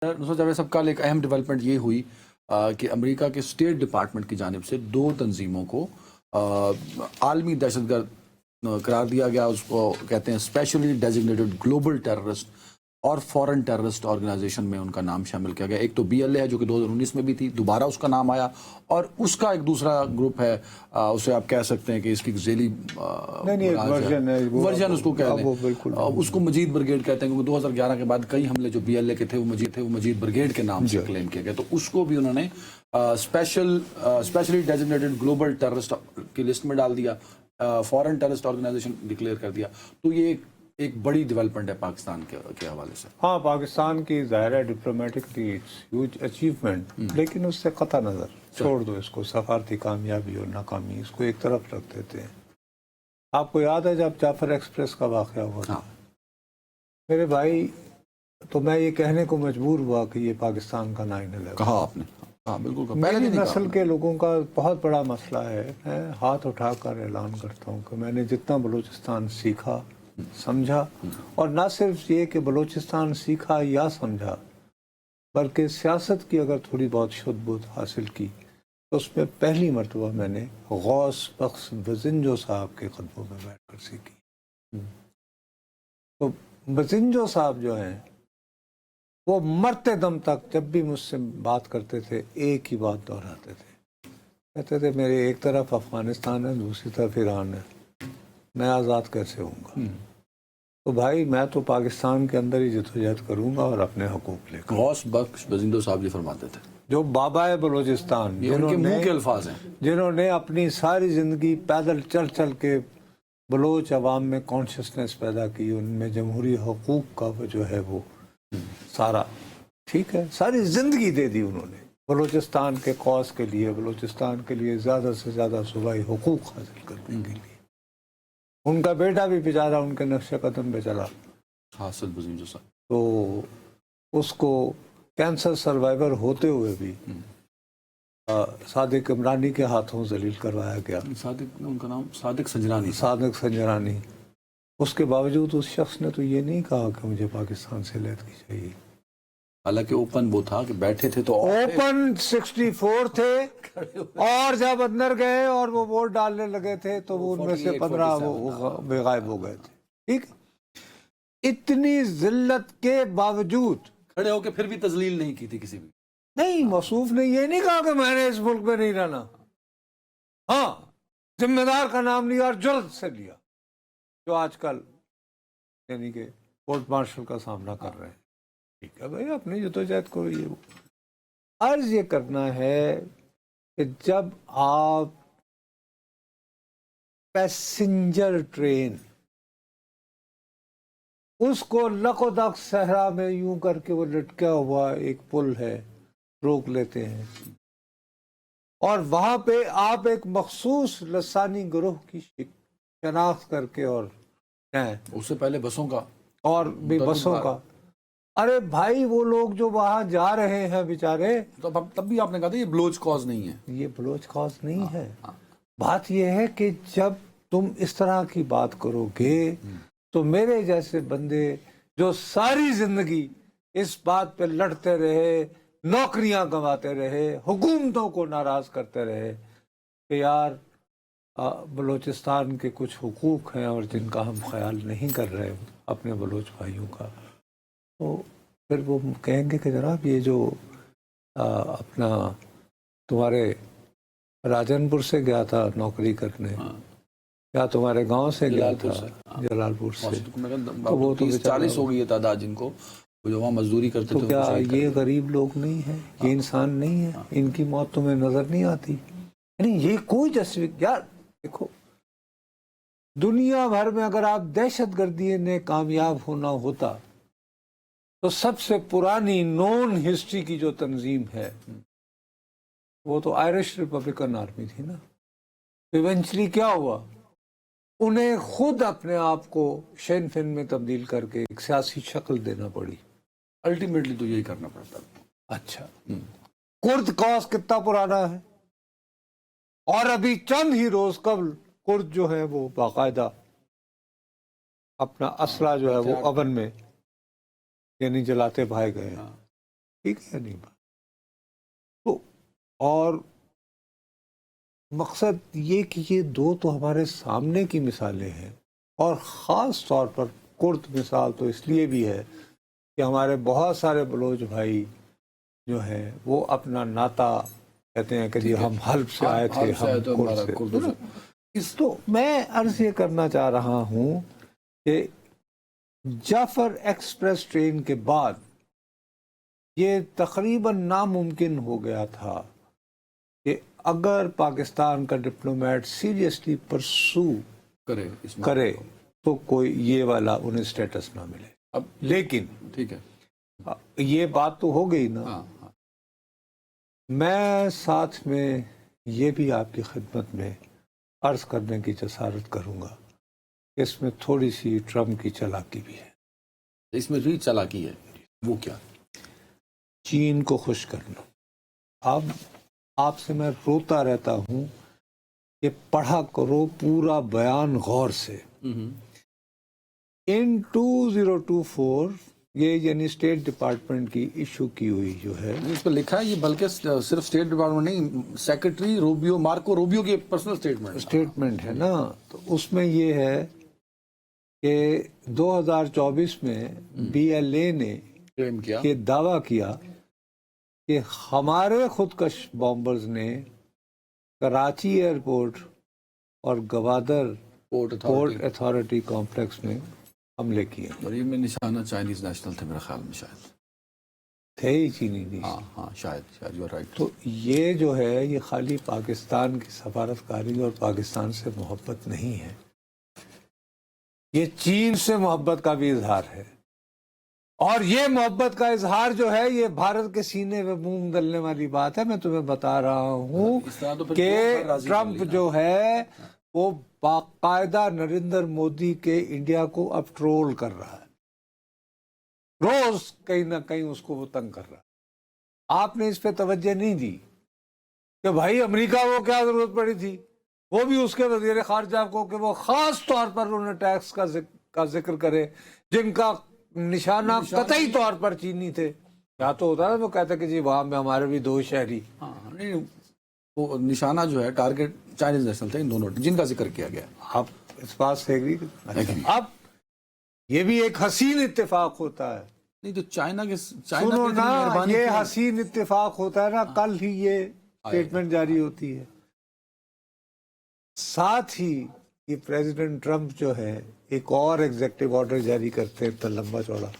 نصرت جاوید صاحب کل ایک اہم ڈیولپمنٹ یہ ہوئی کہ امریکہ کے اسٹیٹ ڈپارٹمنٹ کی جانب سے دو تنظیموں کو عالمی دہشت گرد قرار دیا گیا. اس کو کہتے ہیں اسپیشلی ڈیزگنیٹڈ گلوبل ٹیررسٹ اور فورن ٹیررسٹ آرگنائزیشن میں ان کا نام شامل کیا گیا. ایک تو BLA ہے جو کہ 2019 میں بھی تھی, دوبارہ اس کا نام آیا, اور اس کا ایک دوسرا گروپ ہے, اسے آپ کہہ سکتے ہیں کہ اس کی ذیلی ورژن اس کو کہہ لیں, اس کو مجید بریگیڈ کہتے ہیں, کیونکہ 2011 کے بعد کئی حملے جو BLA کے تھے وہ مجید بریگیڈ کے نام سے کلیم کیے گئے. تو اس کو بھی انہوں نے اسپیشلی ڈیزگنیٹڈ گلوبل ٹیررسٹ کی لسٹ میں ڈال دیا, فورن ٹیررسٹ آرگنائزیشن ڈکلیئر کر دیا. تو یہ ایک بڑی ڈیولپمنٹ ہے پاکستان کے حوالے سے. ہاں, پاکستان کی ظاہر ہے ڈپلومیٹکلی ہیوج اچیومنٹ, لیکن اس سے قطع نظر چھوڑ دو اس کو, سفارتی کامیابی اور ناکامی اس کو ایک طرف رکھ دیتے ہیں. آپ کو یاد ہے جب جعفر ایکسپریس کا واقعہ ہوا تھا میرے بھائی, تو میں یہ کہنے کو مجبور ہوا کہ یہ پاکستان کا 9/11 کہا آپ نے. ہاں بالکل, میری نسل کے لوگوں کا بہت بڑا مسئلہ ہے. میں ہاتھ اٹھا کر اعلان کرتا ہوں کہ میں نے جتنا بلوچستان سیکھا, سمجھا, اور نہ صرف یہ کہ بلوچستان سیکھا یا سمجھا, بلکہ سیاست کی اگر تھوڑی بہت شدھ بودھ حاصل کی تو اس میں پہلی مرتبہ میں نے غوث بخش بزنجو صاحب کے قدموں میں بیٹھ کر سیکھی. تو بزنجو صاحب جو ہیں وہ مرتے دم تک جب بھی مجھ سے بات کرتے تھے ایک ہی بات دہراتے تھے, کہتے تھے میرے ایک طرف افغانستان ہے, دوسری طرف ایران ہے, میں آزاد کیسے ہوں گا؟ تو بھائی میں تو پاکستان کے اندر ہی جدوجہد کروں گا اور اپنے حقوق لے کر. غوث بخش بزندو صاحب جی فرماتے تھے, جو بابا بلوچستان, یہ ان کے منہ کے الفاظ ہیں, جنہوں نے اپنی ساری زندگی پیدل چل چل کے بلوچ عوام میں کانشسنس پیدا کی, ان میں جمہوری حقوق کا جو ہے وہ سارا, ٹھیک ہے, ساری زندگی دے دی انہوں نے بلوچستان کے قوس کے لیے, بلوچستان کے لیے زیادہ سے زیادہ صوبائی حقوق حاصل کرنے کے لیے. ان کا بیٹا بھی بیچارہ ان کے نقش قدم پہ چلا, حاصل بزنجو صاحب, تو اس کو کینسر سروائیور ہوتے ہوئے بھی صادق عمرانی کے ہاتھوں ذلیل کروایا گیا. صادق, ان کا نام صادق سنجرانی, صادق سنجرانی. اس کے باوجود اس شخص نے تو یہ نہیں کہا کہ مجھے پاکستان سے علیحدگی چاہیے. حالانکہ اوپن وہ تھا کہ بیٹھے تھے تو اوپن 64 تھے, اور جب اندر گئے اور وہ ووٹ ڈالنے لگے تھے تو وہ ان میں سے 15 وہ بے غائب ہو گئے تھے. ٹھیک, اتنی ذلت کے باوجود کھڑے ہو کے پھر بھی تذلیل نہیں کی تھی کسی بھی. نہیں, موصوف نے یہ نہیں کہا کہ میں نے اس ملک میں نہیں رہنا. ہاں, ذمہ دار کا نام لیا اور جرت سے لیا, جو آج کل یعنی کہ کورٹ مارشل کا سامنا کر رہے ہیں. ٹھیک ہے بھائی, اپنی جدوجہد کرو. یہ عرض یہ کرنا ہے کہ جب آپ پیسنجر ٹرین اس کو لق و دق صحرا میں یوں کر کے وہ لٹکا ہوا ایک پل ہے روک لیتے ہیں, اور وہاں پہ آپ ایک مخصوص لسانی گروہ کی شناخت کر کے, اور اس سے پہلے بسوں کا اور بھی بسوں کا, ارے بھائی وہ لوگ جو وہاں جا رہے ہیں بیچارے, تب بھی آپ نے کہا تھا یہ بلوچ کاز نہیں ہے. یہ بلوچ کاز نہیں ہے. بات یہ ہے کہ جب تم اس طرح کی بات کرو گے تو میرے جیسے بندے جو ساری زندگی اس بات پہ لڑتے رہے, نوکریاں گنواتے رہے, حکومتوں کو ناراض کرتے رہے کہ یار بلوچستان کے کچھ حقوق ہیں اور جن کا ہم خیال نہیں کر رہے اپنے بلوچ بھائیوں کا, تو پھر وہ کہیں گے کہ جناب یہ جو اپنا تمہارے راجن پور سے گیا تھا نوکری کرنے, یا تمہارے گاؤں سے گیا تھا جلال پور سے, تو وہ تو 40 ہو گئی ہے تعداد جن کو جو وہاں مزدوری کرتے تھے. تو کیا یہ غریب لوگ نہیں ہیں, یہ انسان نہیں ہے, ان کی موت تمہیں نظر نہیں آتی؟ یعنی یہ کوئی یار دیکھو, دنیا بھر میں اگر آپ دہشت گردی نے کامیاب ہونا ہوتا تو سب سے پرانی نون ہسٹری کی جو تنظیم ہے وہ تو آئرش ریپبلکن آرمی تھی نا. ایونچلی کیا ہوا, انہیں خود اپنے آپ کو شین فن میں تبدیل کر کے ایک سیاسی شکل دینا پڑی. الٹیمیٹلی تو یہی کرنا پڑتا. اچھا, کرد کاز کتنا پرانا ہے, اور ابھی چند ہی روز قبل کرد جو ہے وہ باقاعدہ اپنا اسلحہ جو ہے وہ اوون میں یعنی جلاتے پائے گئے. ٹھیک ہے نہیں بات تو، اور مقصد یہ کہ یہ دو تو ہمارے سامنے کی مثالیں ہیں، اور خاص طور پر کرد مثال تو اس لیے بھی ہے کہ ہمارے بہت سارے بلوچ بھائی جو ہیں وہ اپنا ناطا کہتے ہیں کہ جی ہم حلب سے آئے تھے، ہم کرد سے۔ اس تو میں عرض یہ کرنا چاہ رہا ہوں کہ جعفر ایکسپریس ٹرین کے بعد یہ تقریباً ناممکن ہو گیا تھا کہ اگر پاکستان کا ڈپلومیٹ سیریسلی پرسو کرے تو کوئی یہ والا انہیں سٹیٹس نہ ملے۔ اب لیکن ٹھیک ہے، یہ بات تو ہو گئی نا، ہاں ہاں، میں ساتھ میں یہ بھی آپ کی خدمت میں عرض کرنے کی جسارت کروں گا کہ اس میں تھوڑی سی ٹرمپ کی چالاکی بھی ہے۔ اس میں بھی چالاکی ہے، وہ کیا؟ چین کو خوش کرنا۔ اب آپ سے میں روتا رہتا ہوں کہ پڑھا کرو پورا بیان غور سے۔ ان 2024 یہ یعنی اسٹیٹ ڈپارٹمنٹ کی ایشو کی ہوئی جو ہے، اس پہ لکھا ہے یہ، بلکہ صرف اسٹیٹ ڈپارٹمنٹ نہیں، سیکرٹری روبیو، مارکو روبیو کی پرسنل اسٹیٹمنٹ ہے نا، تو اس میں یہ ہے کہ 2024 میں بی ایل اے نے کلیم کیا یہ دعویٰ کیا کہ ہمارے خودکش بامبرز نے کراچی ایئرپورٹ اور گوادر پورٹ اتھارٹی کمپلیکس میں حملے کیے، اور یہ میں نشانہ چائنیز نیشنل تھے میرے خیال میں، شاید تھے ہی چینی نہیں۔ ہاں ہاں، شاید یو آر رائٹ۔ تو یہ جو ہے یہ خالی پاکستان کی سفارتکاری اور پاکستان سے محبت نہیں ہے، یہ چین سے محبت کا بھی اظہار ہے، اور یہ محبت کا اظہار جو ہے یہ بھارت کے سینے میں مونگ ڈلنے والی بات ہے۔ میں تمہیں بتا رہا ہوں اس طرح تو پھر کہ کون راضی کر ٹرمپ لینا؟ جو ہے وہ باقاعدہ نریندر مودی کے انڈیا کو اب ٹرول کر رہا ہے، روز کہیں نہ کہیں اس کو وہ تنگ کر رہا ہے۔ آپ نے اس پہ توجہ نہیں دی کہ بھائی امریکہ کو کیا ضرورت پڑی تھی، وہ بھی اس کے وزیر خارجہ کو، کہ وہ خاص طور پر انہیں ٹیکس کا ذکر کرے جن کا نشانہ قطعی طور پر چینی تھے۔ کیا تو ہوتا ہے وہ کہتا کہ جی وہاں میں ہمارے بھی دو شہری، ہاں نہیں، وہ نشانہ جو ہے ٹارگٹ چائنیز نیشنل تھے، ان دونوں جن کا ذکر کیا گیا۔ آپ اس بات سے ایگری؟ اب یہ بھی ایک حسین اتفاق ہوتا ہے، نہیں تو چائنا سنو کی نا، مہربانی یہ کیا؟ حسین اتفاق ہوتا ہے نا، کل ہی یہ اسٹیٹمنٹ جاری ہوتی ہے، ساتھ ہی یہ پریزیڈنٹ ٹرمپ جو ہے ایک اور ایگزیکٹو آرڈر جاری کرتے ہیں، اتنا لمبا چوڑا،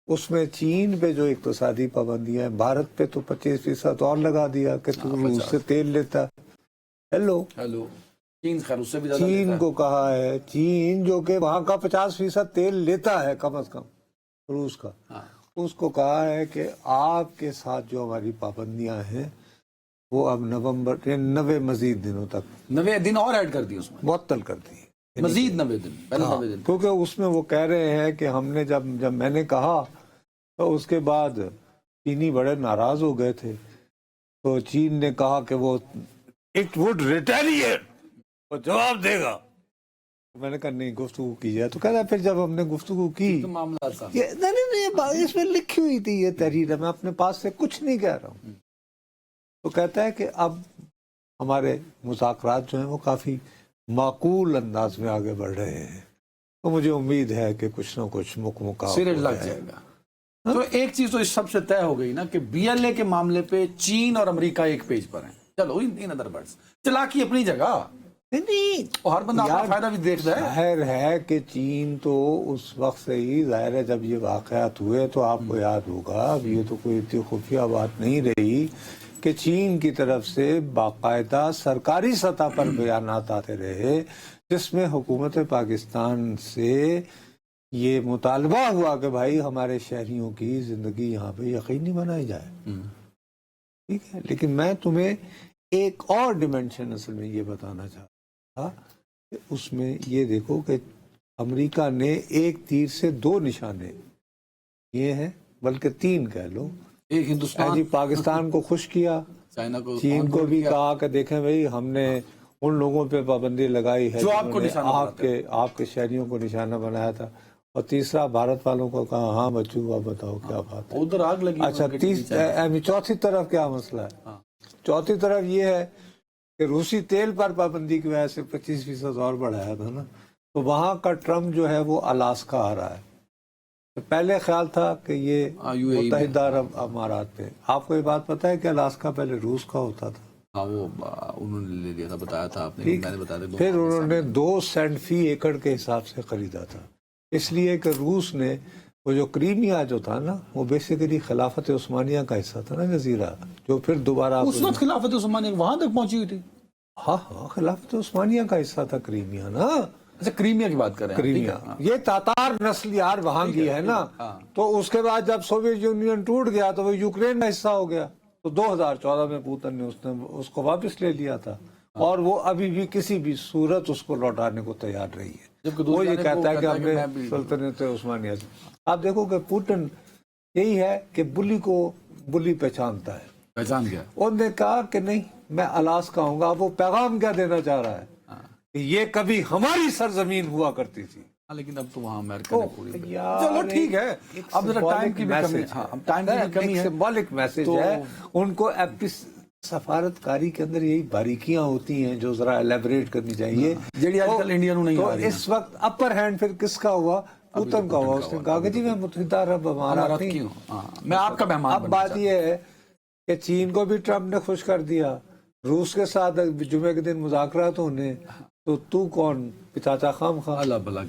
اس میں چین پہ جو اقتصادی پابندیاں ہیں، بھارت پہ تو 25% اور لگا دیا کہ تو روس سے تیل لیتا۔ ہیلو، چین خیر اس سے بھی زیادہ چین لیتا ہے۔ کو کہا ہے، چین جو کہ وہاں کا 50% تیل لیتا ہے کم از کم روس کا، اس کو کہا ہے کہ آپ کے ساتھ جو ہماری پابندیاں ہیں وہ اب نومبر 90 مزید دنوں تک 90 دن اور ایڈ کر دی اس میں، معطل کر دی، مزید 90 دن، پہلے 90 دن۔ کیونکہ اس میں وہ کہہ رہے ہیں کہ ہم نے جب میں نے کہا تو اس کے بعد چینی بڑے ناراض ہو گئے تھے، تو چین نے کہا کہ وہ اٹ وڈ ریٹیلیٹ، وہ جواب دے گا۔ میں نے کہا نہیں، گفتگو کی جائے، تو کہتا ہے پھر جب ہم نے گفتگو کی، تو معاملات صاف۔ نہیں، اس میں لکھی ہوئی تھی یہ تحریر ہے، میں اپنے پاس سے کچھ نہیں کہہ رہا ہوں، تو کہتا ہے کہ اب ہمارے مذاکرات جو ہیں وہ کافی معقول انداز میں آگے بڑھ رہے ہیں، تو مجھے امید ہے کہ کچھ نہ کچھ مکمل سرے لگ جائے گا۔ تو ایک چیز تو اس سب سے طے ہو گئی نا کہ بی ایل اے کے معاملے پہ چین اور امریکہ ایک پیج پر ہیں۔ چلو ان ادر ورڈز، چلاکی اپنی جگہ، نہیں، ہر بندہ اپنا فائدہ بھی دیکھتا ہے۔ ظاہر ہے کہ چین تو اس وقت سے ہی، ظاہر ہے جب یہ واقعات ہوئے تو آپ کو یاد ہوگا، اب یہ تو کوئی اتنی خفیہ بات نہیں رہی کہ چین کی طرف سے باقاعدہ سرکاری سطح پر بیانات آتے رہے جس میں حکومت پاکستان سے یہ مطالبہ ہوا کہ بھائی ہمارے شہریوں کی زندگی یہاں پہ یقینی بنائی جائے، ٹھیک ہے۔ لیکن میں تمہیں ایک اور ڈیمینشن اصل میں یہ بتانا چاہتا تھا کہ اس میں یہ دیکھو کہ امریکہ نے ایک تیر سے دو نشانے یہ ہیں، بلکہ تین کہہ لو، ایک ہندوستان، جی پاکستان کو خوش کیا، چائنا کو، چین کو بھی کہا کہ دیکھیں بھائی ہم نے ان لوگوں پہ پابندی لگائی ہے جو آپ کو جنہوں نے نشانہ بناتے ہیں۔ آپ کے شہریوں کو نشانہ بنایا تھا، اور تیسرا بھارت والوں کو کہا ہاں بچوں اب بتاؤ کیا بات ہے. ادھر آگ لگی. اچھا چوتھی طرف کیا مسئلہ ہے؟ چوتھی طرف یہ ہے کہ روسی تیل پر پابندی کی وجہ سے 25% اور بڑھایا تھا نا، تو وہاں کا ٹرمپ جو ہے وہ الاسکا آ رہا ہے. تو پہلے خیال تھا کہ یہ متحدہ عرب امارات پہ. آپ کو یہ بات پتا ہے کہ الاسکا پہلے روس کا ہوتا تھا. ہاں وہ انہوں نے لے لیا تھا، بتایا تھا آپ نے، میں نے بتایا تھا. پھر انہوں نے 2 سینٹ فی ایکڑ کے حساب سے خریدا تھا، اس لیے کہ روس نے وہ جو کریمیا جو تھا نا وہ بیسیکلی خلافت عثمانیہ کا حصہ تھا نا، جزیرہ، جو پھر دوبارہ اس وقت خلافت عثمانیہ وہاں تک پہنچی ہوئی تھی. ہاں خلافت عثمانیہ کا حصہ تھا کریمیا نا. اچھا کریمیا کی بات کر رہے ہیں. کریمیا یہ تاتار نسل یار وہاں کی ہے نا. تو اس کے بعد جب سوویت یونین ٹوٹ گیا تو وہ یوکرین کا حصہ ہو گیا. تو 2014 میں پوتن نے اس کو واپس لے لیا تھا، اور وہ ابھی بھی کسی بھی صورت اس کو لوٹانے کو تیار رہی ہے. وہ یہ کہتا ہے کہ ہم نے سلطنت عثمانیہ سے. آپ دیکھو کہ پوتن یہی ہے کہ بلی کو بلی پہچانتا ہے. پہچان گیا. انہوں نے کہا کہ نہیں میں الاسکا ہوں گا. وہ پیغام کیا دینا چاہ رہا ہے کہ یہ کبھی ہماری سرزمین ہوا کرتی تھی. لیکن اب تو وہاں امریکہ نے پوری. چلو ٹھیک ہے، اب ذرا ٹائم کی بھی کمی ہے. ٹائم کی بھی کمی ہے. سمبولک میسج ہے. ان کو سفارت کاری کے اندر یہی باریکیاں ہوتی ہیں جو ذرا ایلیبریٹ کرنی چاہیے. جیڑی آج کل انڈیا نو نہیں آ رہی. اس وقت اپر ہینڈ پھر کس کا ہوا؟ پوتن کا ہوا. اس نے کہا کہ جی میں متحدہ عرب امارات نہیں ہوں، میں آپ کا مہمان. اب بات یہ ہے کہ چین کو بھی ٹرمپ نے خوش کر دیا، روس کے ساتھ جمعے کے دن مذاکرات ہونے، تو کون چاچا خام خواہ. اللہ بھلا